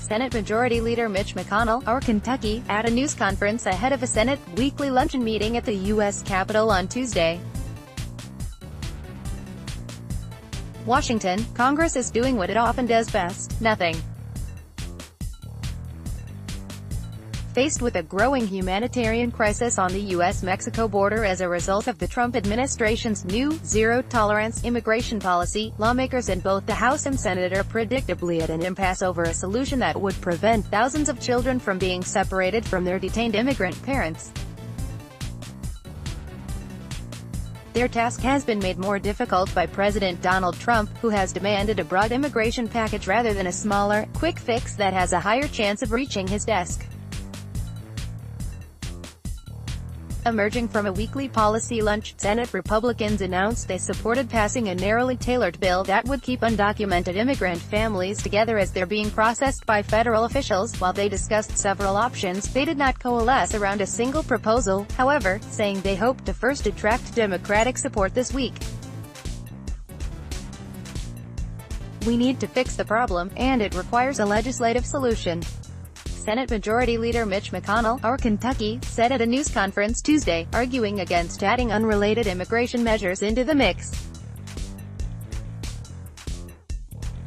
Senate Majority Leader Mitch McConnell, or Kentucky, at a news conference ahead of a Senate weekly luncheon meeting at the U.S. Capitol on Tuesday. Washington, Congress is doing what it often does best: nothing. Faced with a growing humanitarian crisis on the U.S.-Mexico border as a result of the Trump administration's new, zero-tolerance immigration policy, lawmakers in both the House and Senate are predictably at an impasse over a solution that would prevent thousands of children from being separated from their detained immigrant parents. Their task has been made more difficult by President Donald Trump, who has demanded a broad immigration package rather than a smaller, quick fix that has a higher chance of reaching his desk. Emerging from a weekly policy lunch, Senate Republicans announced they supported passing a narrowly tailored bill that would keep undocumented immigrant families together as they're being processed by federal officials. While they discussed several options, they did not coalesce around a single proposal, however, saying they hope to first attract Democratic support this week. "We need to fix the problem, and it requires a legislative solution," Senate Majority Leader Mitch McConnell, or Kentucky, said at a news conference Tuesday, arguing against adding unrelated immigration measures into the mix.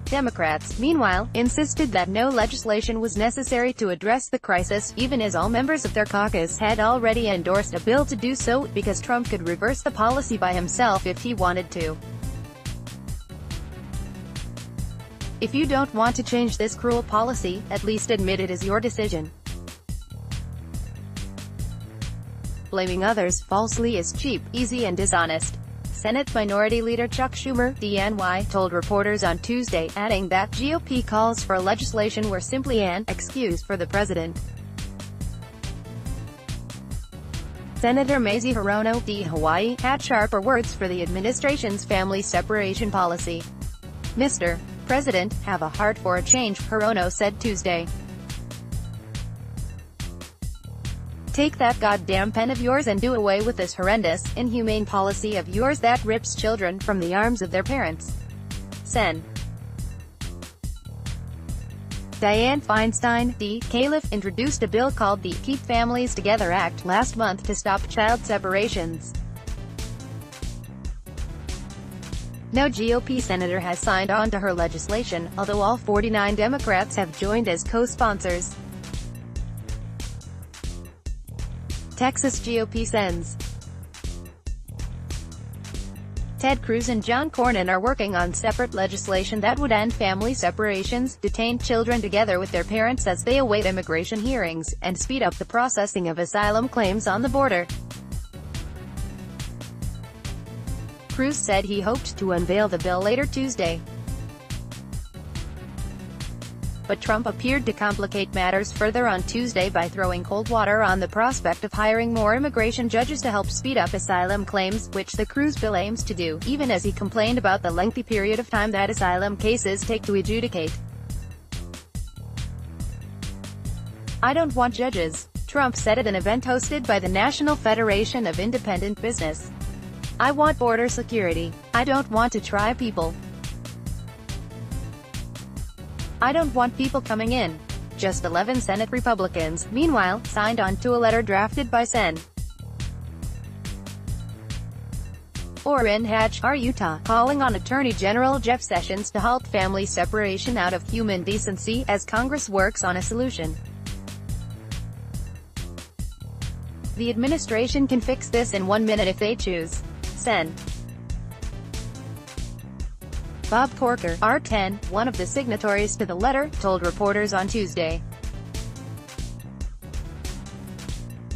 Democrats, meanwhile, insisted that no legislation was necessary to address the crisis, even as all members of their caucus had already endorsed a bill to do so, because Trump could reverse the policy by himself if he wanted to. "If you don't want to change this cruel policy, at least admit it is your decision. Blaming others falsely is cheap, easy and dishonest," Senate Minority Leader Chuck Schumer, DNY, told reporters on Tuesday, adding that GOP calls for legislation were simply an excuse for the president. Senator Mazie Hirono, D. Hawaii, had sharper words for the administration's family separation policy. "Mr. President, have a heart for a change," Hirono said Tuesday. "Take that goddamn pen of yours and do away with this horrendous, inhumane policy of yours that rips children from the arms of their parents." Sen. Dianne Feinstein, D. Caliph, introduced a bill called the Keep Families Together Act last month to stop child separations. No GOP senator has signed on to her legislation, although all 49 Democrats have joined as co-sponsors. Texas GOP Sens. Ted Cruz and John Cornyn are working on separate legislation that would end family separations, detain children together with their parents as they await immigration hearings, and speed up the processing of asylum claims on the border. Cruz said he hoped to unveil the bill later Tuesday. But Trump appeared to complicate matters further on Tuesday by throwing cold water on the prospect of hiring more immigration judges to help speed up asylum claims, which the Cruz bill aims to do, even as he complained about the lengthy period of time that asylum cases take to adjudicate. "I don't want judges," Trump said at an event hosted by the National Federation of Independent Business. "I want border security. I don't want to try people. I don't want people coming in." Just 11 Senate Republicans, meanwhile, signed on to a letter drafted by Sen. Orrin Hatch, R. Utah, calling on Attorney General Jeff Sessions to halt family separation out of human decency, as Congress works on a solution. "The administration can fix this in 1 minute if they choose," Sen. Bob Corker, R10, one of the signatories to the letter, told reporters on Tuesday.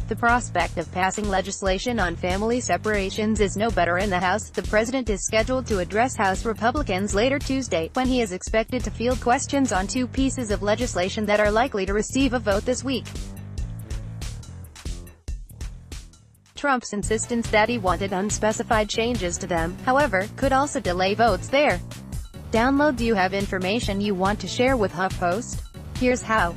"The prospect of passing legislation on family separations is no better in the House." The president is scheduled to address House Republicans later Tuesday, when he is expected to field questions on two pieces of legislation that are likely to receive a vote this week. Trump's insistence that he wanted unspecified changes to them, however, could also delay votes there. Download. Do you have information you want to share with HuffPost? Here's how.